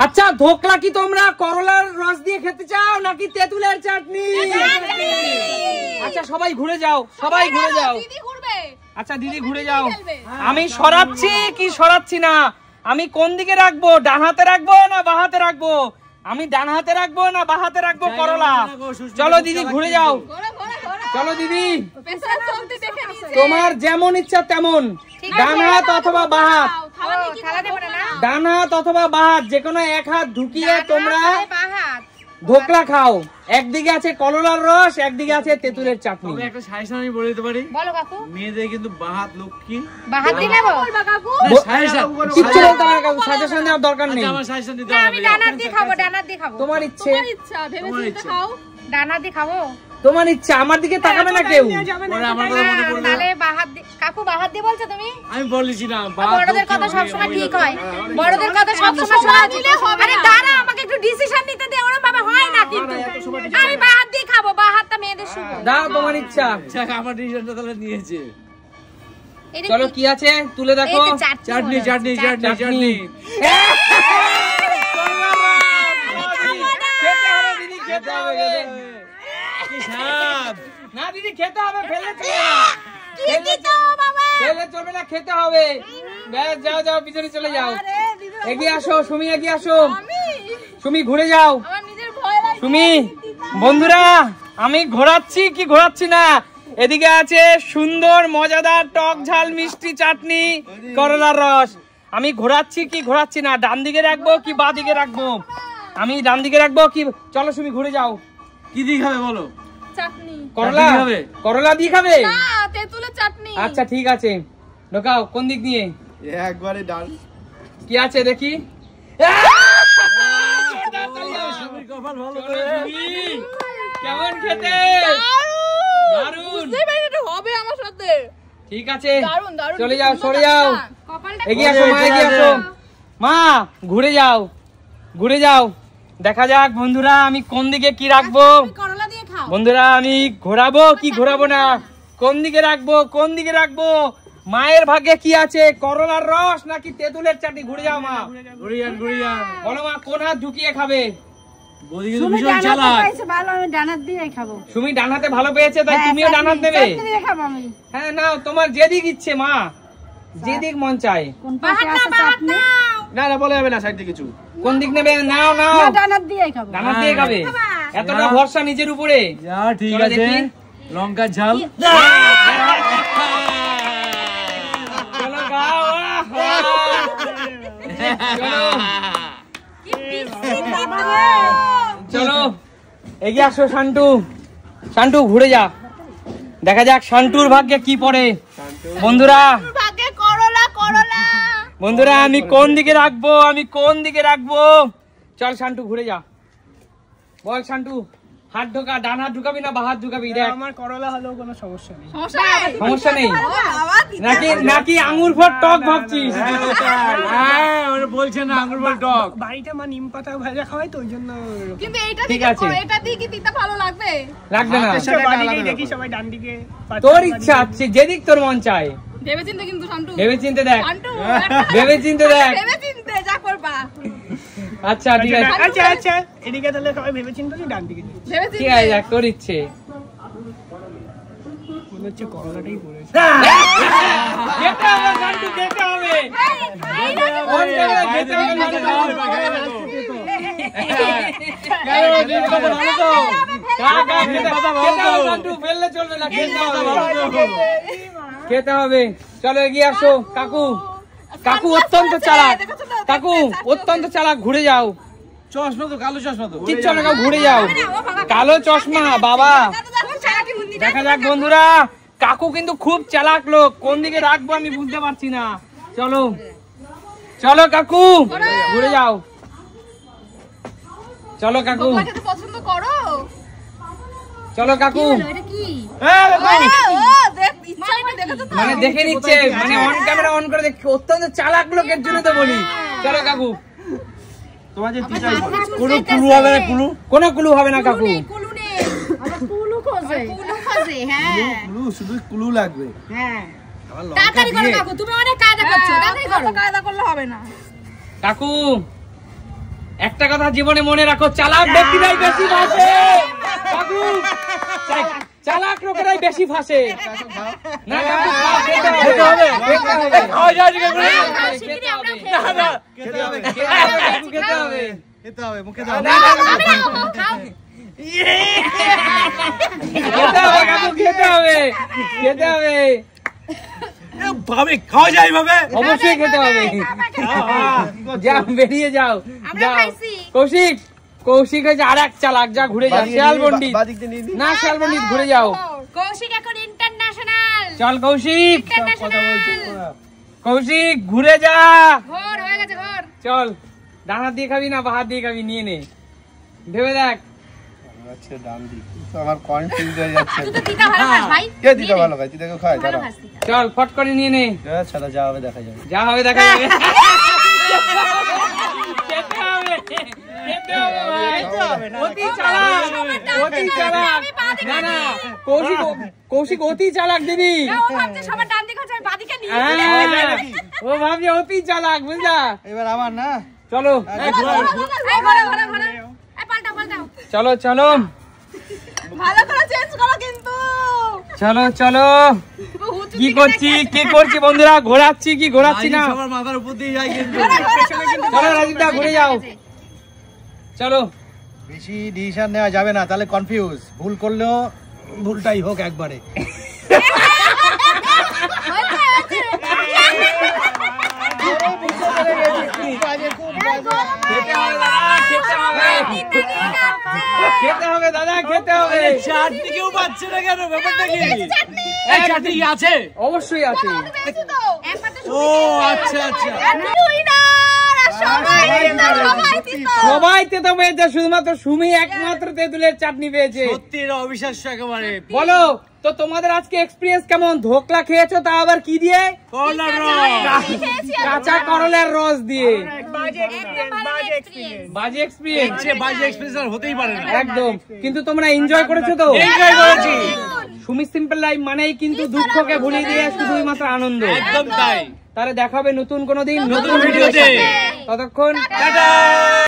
আচ্ছা ধোকলা কি তোমরা করলার রস দিয়ে খেতে চাও নাকি তেঁতুলের চাটনি? আচ্ছা সবাই ঘুরে যাও, সবাই ঘুরে যাও। আচ্ছা দিদি ঘুরে যাও। আমি সরাচ্ছি কি সরাচ্ছি না, আমি কোন দিকে রাখবো, ডান হাতে রাখবো না বাঁ হাতে রাখবো? আমি ডান হাতে রাখবো না বাঁ হাতে রাখবো করলা? চলো দিদি ঘুরে যাও, চলো দিদি তোমার যেমন ইচ্ছা তেমন, ডান হাত অথবা বাঁ হাত, ডান হাত অথবা বাঁ হাত, যেকোনো এক হাত ঢুকিয়ে তোমরা ধোকলা খাও। একদিকে আছে করলার রস, একদিকে আছে তেঁতুলের চাটনি। একটা সাজেশন আমি বলে দিতে পারি। বলো কাকু। মেয়েদের কিন্তু বাঁ হাত লক্ষ্মী। বাঁ হাত দিলে বলবা কাকু? কিচ্ছু বলতে না কাকু, সাজেশন দেওয়ার দরকার নেই। আমার সাজেশন দিতে হবে। আমি ডান হাত দিয়ে খাবো, ডান হাত দিয়ে খাবো। তোমার ইচ্ছে, তোমার ইচ্ছা, ভেবে চিন্তে খাও। ডান হাত দিয়ে খাবো তোমার ইচ্ছা, আমার দিকে তাকাবে না কেউ। পরে আমার কথা মনে পড়লো। তাহলে বাঁ হাত দিয়ে। কাকু বাঁ হাত দিয়ে বলছো তুমি? আমি বলেছি না, বড়দের কথা সব সময় ঠিক হয়, বড়দের কথা সব সময় শোনা দিলে হবে। আরে দাঁড়া, আমাকে একটু ডিসিশন নিতে দে, ওরকম ভাবে হয় না কিন্তু। আমি বাঁ হাত দিয়ে খাবো, বাঁ হাতটা মেয়েদের শুভ। দাও তোমার ইচ্ছা। আমার ডিসিশনটা তাহলে নিয়েছে। চলো কি আছে তুলে দেখো। চাটনি চাটনি চাটনি চাটনি। খেতে হবে দিদি, খেতে হবে। কি স্বাদ। না দিদি খেতে হবে, ফেলে চলবে না। কি কি তো বাবা? ফেলে চলবে না, খেতে হবে। ব্যাস যাও যাও, পিছনে চলে যাও। এগিয়ে আসো সুমি, এগিয়ে আসো। সুমি ঘুরে যাও। আমার নিজের ভয় লাগে। সুমি বন্ধুরা, আমি ঘোরাচ্ছি কি ঘোরাচ্ছি না, এদিকে আছে সুন্দর মজাদার টক ঝাল মিষ্টি চাটনি করলার রস। আমি ঘোরাচ্ছি কি ঘোরাচ্ছি না, ডান দিকে রাখবো কি বাঁ দিকে রাখবো? আমি ডান দিকে রাখবো কি? চলো সুমি ঘুরে যাও। কি দিয়ে খাবে বলো? চাটনি। করলা খাবে? করলা দিয়ে খাবে? না, তেঁতুলের চাটনি। আচ্ছা ঠিক আছে, ঢোকাও। কোন দিক দিয়ে? একবারে ডাল। কি আছে দেখি। কপাল ভালো করে। কেমন খেতে? দারুন। এটা হবে আমার সাথে। ঠিক আছে দারুন দারুন। চলে যাও, সরে যাও। কপালটা এগিয়ে আসো মা, এগিয়ে আসো মা। ঘুরে যাও, ঘুরে যাও। দেখা যাক বন্ধুরা আমি কোন দিকে কি রাখবো। করলা দিয়ে খাও। বন্ধুরা আমি ঘোরাবো কি ঘোরাবো না, কোন দিকে রাখবো কোন দিকে রাখবো? মায়ের ভাগ্যে কি আছে, করলার রস নাকি তেঁতুলের চাটনি? ঘুরে যাও মা, গুড়িয়ান গুড়িয়ান। বলো মা কোন হাত ঢুকিয়ে খাবে? বৌদি কিন্তু ভীষণ চালাক। ভালো, আমি ডান হাত দিয়ে খাবো। সুমি ডান হাতে ভালো পেয়েছে, তাই তুমিও ডান হাত নেবে? খাবো আমি। হ্যাঁ নাও, তোমার যেদিক ইচ্ছে মা, যেদিক মন চায়। কোন পাশে আছে চাটনি? না না বলে হবে না, সাইড থেকে কিছু। কোন দিক নেবে? নাও নাও, ডান হাত দিয়ে খাবো। ডান হাত দিয়ে খাবে? এতটা ভরসা নিজের উপরে? যা ঠিক চলো আছে। দেখি। লঙ্কার ঝাল। চলো খাও। চলো এগিয়ে আসো শান্টু, শান্টু ঘুরে যা। দেখা যাক শান্টুর ভাগ্যে কি পড়ে। বন্ধুরা ভাগে করলা করলা। বন্ধুরা আমি কোন দিকে রাখবো, আমি কোন দিকে রাখবো? চল শান্টু ঘুরে যা। বল শান্টু, হাত ঢোকা। ডান হাত ঢুকাবি না বাঁ হাত ঢুকাবি? দেখ আমার করলা হলেও কোনো সমস্যা নেই। সমস্যা নেই নাকি? নাকি আঙ্গুর ফল টক ভাবছিস? হ্যাঁ ওরা বলছে না আঙ্গুর ফল টক। বাড়িতে মা নিম পাতা ভাজা খাওয়াই তো, ওই জন্য। কিন্তু এইটা ঠিক দিয়ে আছে। এটা দিয়ে কি তিতা ভালো লাগবে? লাগবে না, বাড়িতেই দেখি সবাই ডান দিকে তোর ইচ্ছা আছে, যেদিক তোর মন চায়। ভেবেচিন্তে কিন্তু শান্টু। ভেবেচিন্তে দেখ, শান্টু ভেবেচিন্তে দেখ। ভেবেচিন্তে যা করবা। আচ্ছা ঠিক আছে, আচ্ছা আচ্ছা, এদিকে তাহলে সবাই ভেবে চিন্তা ডান দিকে যাই। ভেবেচিন্তে। ঠিক আছে দেখ, তোর ইচ্ছে। মনে হচ্ছে করলাটাই পড়েছে। খেতে হবে শান্টু, খেতে হবে। মন চাইলে খেতে হবে শান্টু, ফেললে চলবে না, খেতে হবে। খেতে হবে। চলো এগিয়ে আসো। কাকু, কাকু অত্যন্ত চালাক, কাকু অত্যন্ত চালাক। ঘুরে যাও। চশমা তো কালো চশমা তো। কিচ্ছু না, ঘুরে যাও। কালো চশমা বাবা। দেখা যাক বন্ধুরা, কাকু কিন্তু খুব চালাক লোক। কোন দিকে রাখবো আমি বুঝতে পারছি না। চলো চলো কাকু ঘুরে যাও। চলো কাকু, খেতে পছন্দ করো? চলো কাকু। এটা কি? মানে দেখে নিচ্ছে, মানে অন ক্যামেরা অন করে দেখে। অত্যন্ত চালাক লোকের জন্য তো বলি। চলো কাকু। তোমার যে টিচার কোনো ক্লু হবে না, ক্লু কোনো ক্লু হবে না কাকু। কুলু নেই। আবার কুলু খোঁজে। কুলু খোঁজে, হ্যাঁ। ক্লু শুধু ক্লু লাগবে। হ্যাঁ। আমার তাড়াতাড়ি করো কাকু, তুমি অনেক কায়দা করছো। তাড়াতাড়ি করো। কায়দা করলে হবে না। কাকু একটা কথা জীবনে মনে রাখো, চালাক ব্যক্তিরাই বেশি ফাঁসে। কাকু, চালাক লোকেরাই বেশি ফাঁসে। না কাকু, খেতে হবে, খেতে হবে। খাওয়া যায় না কাকু, খেতে হবে। না খেতে হবে, খেতে হবে, খেতে হবে, মুখে দাও। না খেতে হবে কাকু, খেতে হবে, খেতে হবে। ভাবে খাওয়া যায় ভাবে, অবশ্যই খেতে হবে। যাও, বেরিয়ে যাও, যাও। কৌশিক, কৌশিক হয়েছে আর এক চালাক, যা ঘুরে যাও। শিয়াল পন্ডিত না, শিয়াল পন্ডিত ঘুরে যাও। কৌশিক এখন ইন্টারন্যাশনাল। চল কৌশিক, কৌশিক ঘুরে যা। ঘোর হয়ে গেছে, ঘোর। চল, ডান হাত দিয়ে খাবি না বা হাত দিয়ে খাবি, নিয়ে নে, ভেবে দেখ। আচ্ছা ডান দিক তো আমার কনফিউজ হয়ে যাচ্ছে। তুই তো দিতে ভালো খাস ভাই। কে দিতে ভালো খায়, দিতে খায় ভালো দাঁড়া। খাস দিতে। চল ফট করে নিয়ে নে। আচ্ছা যা হবে দেখা যাবে, যা হবে দেখা যাবে। খেতে হবে, খেতে হবে ভাই। অতি চালাক, অতি চালাক। না না, কৌশিক, কৌশিক অতি চালাক দিদি। ও ভাবছে সবার ডান দিকে হচ্ছে, আমি বাঁ দিকে নিয়ে হ্যাঁ, ও ভাবছে অতি চালাক, বুঝলা? এবার আমার না। চলো এই ঘোরা ঘোরা ঘোরা ঘোরা। এই পাল্টা পাল্টাও। চলো চলো, ভালো করে চেঞ্জ করো কিন্তু। চলো চলো। কি করছি, কি করছি বন্ধুরা? ঘোরাচ্ছি কি ঘোরাচ্ছি না? সবার মাথার উপর দিয়ে যায় কিন্তু। চলো রাজীব দা, ঘুরে যাও। চলো। বেশি ডিসিশন নেওয়া যাবে না, তাহলে কনফিউজ। ভুল করলেও ভুলটাই হোক একবারে। খেতে হবে দাদা, খেতে হবে। চাটনি কেউ পাচ্ছে না কেন, ব্যাপারটা কি? এই চাটনি আছে, অবশ্যই আছে। ও আচ্ছা আচ্ছা। সবাই তেতো পেয়েছে, শুধুমাত্র সুমি একমাত্র তেঁতুলের চাটনি পেয়েছে। সত্যি এটা অবিশ্বাস্য একেবারে। বলো তো তোমাদের আজকে এক্সপিরিয়েন্স কেমন? ধোকলা খেয়েছো, তা আবার কি দিয়ে? কাঁচা করলার রস দিয়ে। বাজে এক্সপিরিয়েন্স, বাজে এক্সপেরিয়েন্স হতেই পারে না একদম। কিন্তু তোমরা এনজয় করেছো তো? এনজয় করেছি। সুমি সিম্পল লাইফ মানেই কিন্তু দুঃখকে ভুলিয়ে দিয়ে শুধুই মাত্র আনন্দ। একদম তাই। তাহলে দেখা হবে নতুন কোনো দিন, নতুন ভিডিওতে। ততক্ষণ টাটা।